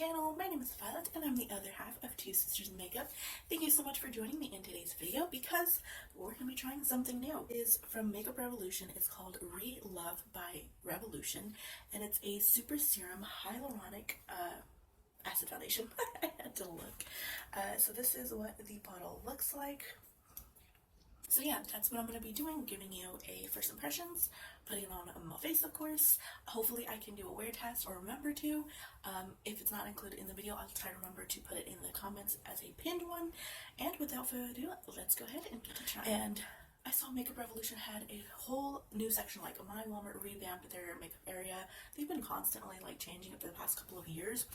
channel. My name is Violet and I'm the other half of Two Sisters in Makeup. Thank you so much for joining me in today's video because we're going to be trying something new. It is from Makeup Revolution. It's called Relove by Revolution and it's a super serum hyaluronic acid foundation. I had to look. So this is what the bottle looks like. So yeah, that's what I'm going to be doing, giving you a first impressions, putting it on my face of course. Hopefully I can do a wear test or remember to. If it's not included in the video, I'll try to remember to put it in the comments as a pinned one. And without further ado, let's go ahead and get to trying. And I saw Makeup Revolution had a whole new section, like my Walmart revamped their makeup area. They've been constantly like changing it for the past couple of years,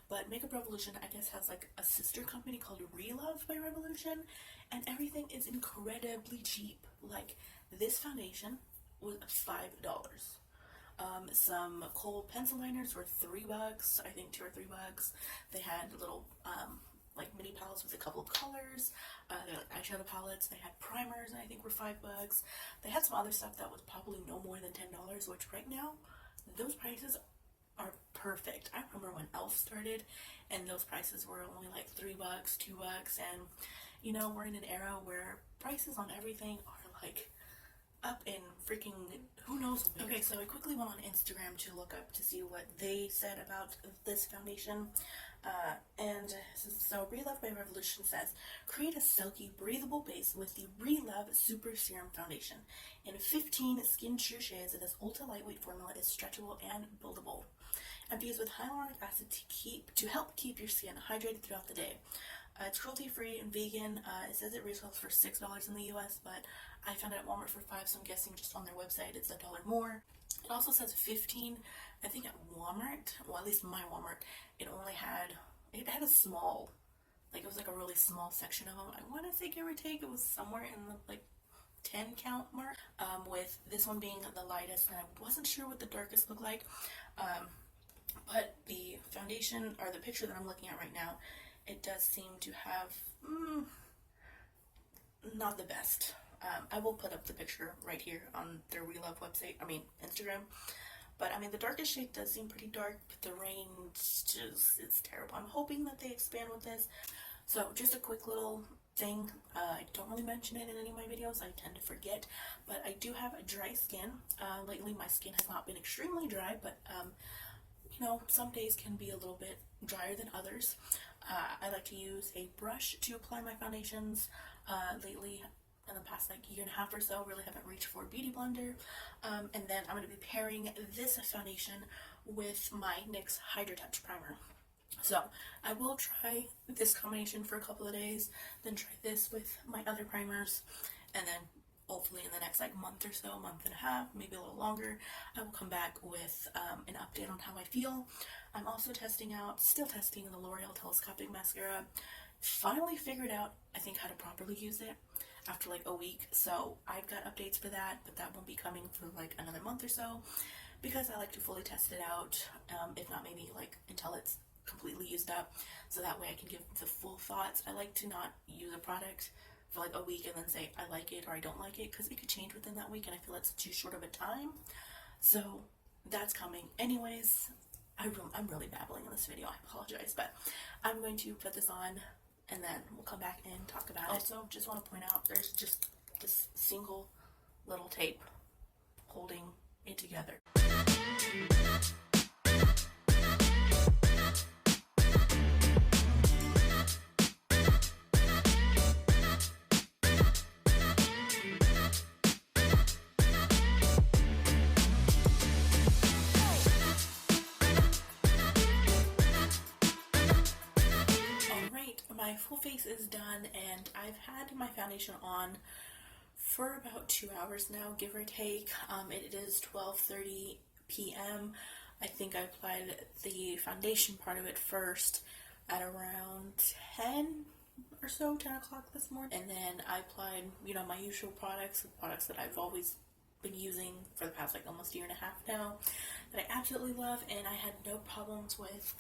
but Makeup Revolution I guess has like a sister company called Relove by Revolution, and everything is incredibly cheap. Like this foundation was $5. Some kohl pencil liners were $3, I think $2 or $3. They had little like mini palettes with a couple of colors. They're like eyeshadow palettes. They had primers, and I think were $5. They had some other stuff that was probably no more than $10, which right now those prices are perfect. I remember when Elf started, and those prices were only like $3, $2, and you know we're in an era where prices on everything are like up in freaking who knows where. Okay, so I quickly went on Instagram to look up to see what they said about this foundation. And so Relove by Revolution says, create a silky, breathable base with the Relove Super Serum Foundation. In 15 skin true shades, this ultra lightweight formula is stretchable and buildable. Infused with hyaluronic acid to help keep your skin hydrated throughout the day. It's cruelty-free and vegan. It says it retails for $6 in the US, but I found it at Walmart for $5, so I'm guessing just on their website it's $1 more. It also says 15. I think at Walmart, well at least my Walmart, it had a small, like it was like a really small section of them. I want to say give or take, it was somewhere in the like 10 count mark, with this one being the lightest, and I wasn't sure what the darkest looked like. But the foundation, or the picture that I'm looking at right now, it does seem to have not the best. I will put up the picture right here on their Relove website, Instagram. But the darkest shade does seem pretty dark, but the range just, it's terrible. I'm hoping that they expand with this. So just a quick little thing, I don't really mention it in any of my videos, I tend to forget, but I do have a dry skin. Lately my skin has not been extremely dry, but you know, some days can be a little bit drier than others. I like to use a brush to apply my foundations. Lately, in the past like year and a half or so, really haven't reached for a beauty blender. And then I'm going to be pairing this foundation with my NYX Hydra Touch primer. So I will try this combination for a couple of days, then try this with my other primers, and then hopefully in the next like month or so, month and a half, maybe a little longer, I will come back with an update on how I feel. I'm also still testing the Loreal Telescopic Mascara. Finally figured out, I think, how to properly use it after like a week. So I've got updates for that, but that won't be coming for like another month or so because I like to fully test it out, if not maybe like until it's completely used up, so that way I can give the full thoughts. I like to not use a product for like a week and then say I like it or I don't like it, because it could change within that week and I feel that's too short of a time. So that's coming. Anyways, I'm really babbling in this video, I apologize, but I'm going to put this on and then we'll come back and talk about it. Also, just want to point out there's just this single little tape holding it together. My full face is done and I've had my foundation on for about 2 hours now, give or take. It is 12:30 p.m. I think I applied the foundation part of it first at around 10 or so, 10 o'clock this morning. And then I applied, you know, my usual products, the products that I've always been using for the past like almost year and a half now, that I absolutely love, and I had no problems with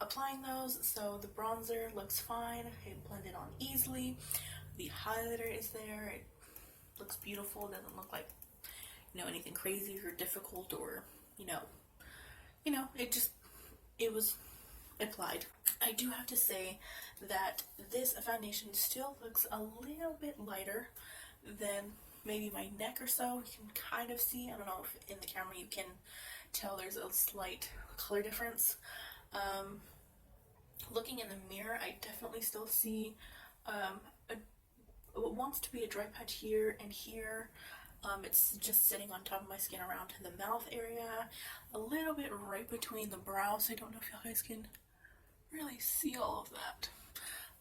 applying those. So the bronzer looks fine, it blended on easily, the highlighter is there, it looks beautiful, it doesn't look like, you know, anything crazy or difficult, or you know, it was applied. I do have to say that this foundation still looks a little bit lighter than maybe my neck or so. You can kind of see, I don't know if in the camera you can tell there's a slight color difference. Looking in the mirror, I definitely still see what wants to be a dry patch here and here. It's just sitting on top of my skin around the mouth area, a little bit right between the brows. I don't know if you guys can really see all of that,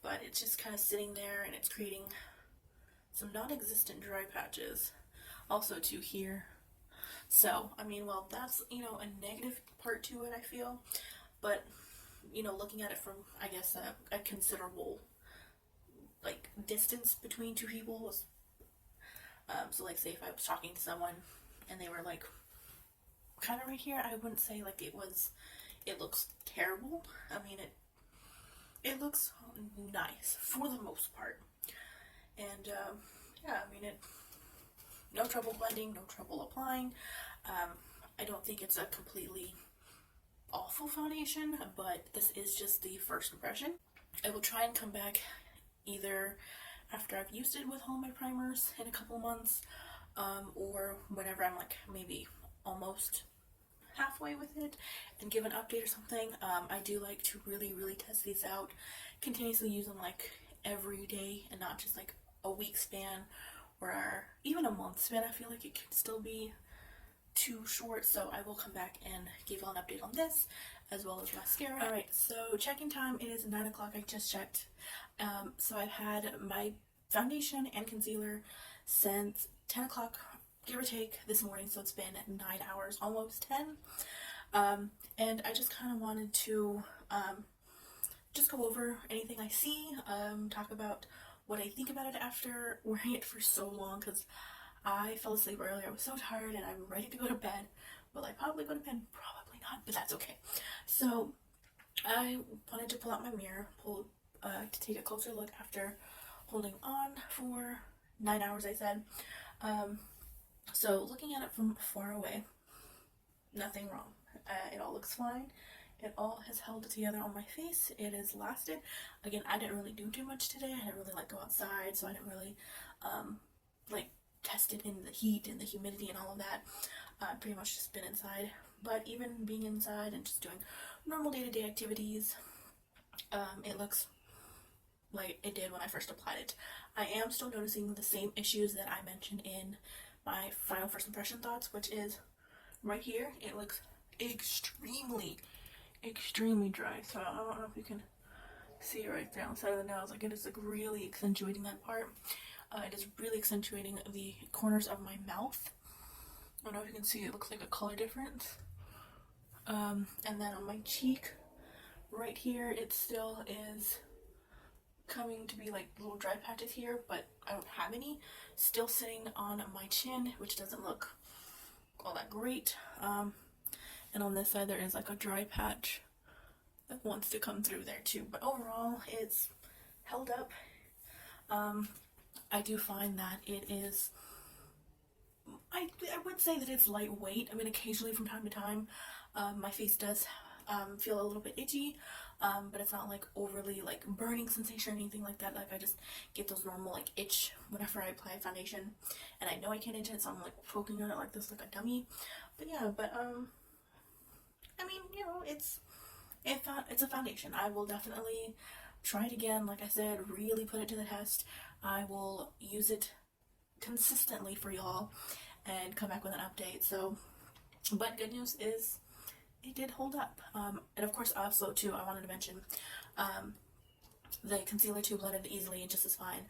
but it's just kind of sitting there and it's creating some non-existent dry patches also to here. So I mean, well, that's, you know, a negative part to it, I feel, but you know, looking at it from, I guess, a considerable like distance between two people. So like, say if I was talking to someone and they were like kind of right here, I wouldn't say like it looks terrible. I mean, it looks nice for the most part. And yeah, I mean, no trouble blending, no trouble applying. I don't think it's a completely awful foundation, but this is just the first impression. I will try and come back either after I've used it with all my primers in a couple months, or whenever I'm like maybe almost halfway with it, and give an update or something. I do like to really test these out, continuously use them like every day and not just like a week span or even a month span. I feel like it can still be too short, so I will come back and give you an update on this as well as mascara. Alright, so check-in time, it is 9 o'clock. I just checked. So I've had my foundation and concealer since 10 o'clock, give or take, this morning, so it's been 9 hours, almost 10. And I just kind of wanted to just go over anything I see, talk about what I think about it after wearing it for so long, because I fell asleep earlier. I was so tired and I'm ready to go to bed. Will I probably go to bed? Probably not, but that's okay. So I wanted to pull out my mirror, to take a closer look after holding on for 9 hours, I said. So looking at it from far away, nothing wrong. It all looks fine. It all has held together on my face. It has lasted. Again, I didn't really do too much today. I didn't really like go outside, so I didn't really like test it in the heat and the humidity and all of that. Pretty much just been inside. But even being inside and just doing normal day-to-day activities, it looks like it did when I first applied it. I am still noticing the same issues that I mentioned in my final first impression thoughts, which is right here. It looks extremely dry. So I don't know if you can see it right there on the side of the nose. Like, it is like really accentuating that part. It is really accentuating the corners of my mouth. I don't know if you can see, it looks like a color difference. And then on my cheek right here, it still is coming to be like little dry patches here, but I don't have any. Still sitting on my chin, which doesn't look all that great. And on this side there is like a dry patch that wants to come through there too, but overall it's held up. I do find that it is, I would say that it's lightweight. I mean, occasionally from time to time my face does feel a little bit itchy, but it's not like overly like burning sensation or anything like that. Like, I just get those normal like itch whenever I apply foundation, and I know I can't itch it, so I'm like poking on it like this, like a dummy. But yeah, but I mean, you know, it's a foundation. I will definitely try it again. Like I said, really put it to the test. I will use it consistently for y'all and come back with an update. So, but good news is it did hold up. And of course, also too, I wanted to mention the concealer too blended easily and just as fine.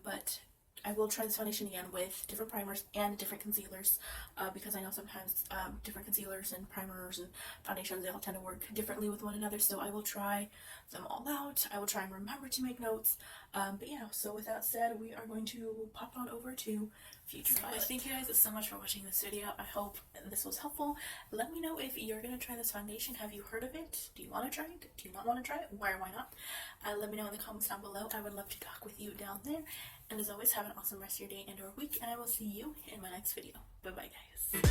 But I will try this foundation again with different primers and different concealers, because I know sometimes different concealers and primers and foundations, they all tend to work differently with one another. So I will try them all out. I will try and remember to make notes. But yeah, so with that said, we are going to pop on over to Future Violet. Thank you guys so much for watching this video. I hope this was helpful. Let me know if you're going to try this foundation. Have you heard of it? Do you want to try it? Do you not want to try it? Why or why not? Let me know in the comments down below. I would love to talk with you down there. And as always, have an awesome rest of your day and or week, and I will see you in my next video. Bye bye, guys.